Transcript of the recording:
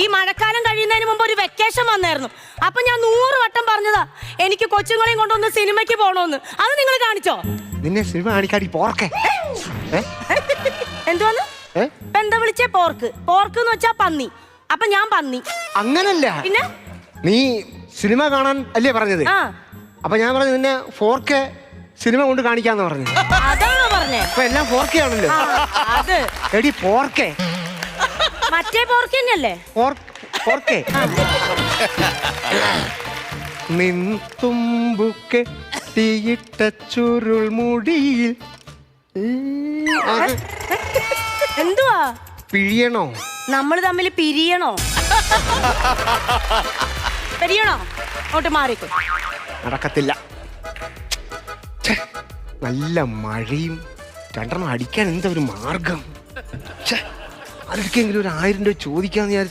ഈ മഴക്കാലം കഴിയുന്നതിന് മുമ്പ് ഒരു വെക്കേഷൻ വന്നായിരുന്നു. അപ്പൊ ഞാൻ 100 വട്ടം പറഞ്ഞതാ എനിക്ക് കൊച്ചുങ്ങളെയും കൊണ്ടൊന്ന് സിനിമയ്ക്ക് പോണോന്ന്. അത് നിങ്ങൾ കാണിച്ചോ? നിന്നെ സിനിമ കാണിക്കാടി പോർക്കെ. എന്തുവാന്ന്? എന്താ വിളിച്ചേ? പോർക്ക്. പോർക്ക് എന്ന് വെച്ചാ പന്നി. അപ്പൊ ഞാൻ പന്നി. അങ്ങനല്ല, പിന്നെ നീ സിനിമ കാണാൻ അല്ലേ പറഞ്ഞത്? ആ, അപ്പൊ ഞാൻ പറഞ്ഞു നിന്നെ 4K സിനിമ കൊണ്ട് കാണിക്കാന്ന് പറഞ്ഞു. അതാണോ പറഞ്ഞേ? അപ്പൊ എല്ലാം 4K ആണല്ലോ. അത് എടി പോർക്കെ. മറ്റേ പോർക്ക് തന്നെയല്ലേ? പോർക്കെ. നിൻതുമ്പുക്കെ തീയിട്ട ചുരുൾ മുടിയിൽ എന്തുവാ? പിഴിയണോ? നമ്മൾ തമ്മിൽ പിരിയണോ? പിരിയണോ? അങ്ങോട്ട് മാറിക്കോ. നടക്കത്തില്ല. ഛെ, നല്ല മഴയും, രണ്ടെണ്ണം അടിക്കാൻ എന്താ ഒരു മാർഗം? ആർക്കെങ്കിലും ഒരു 1000 രൂപ ചോദിക്കാന്ന് വിചാരിച്ച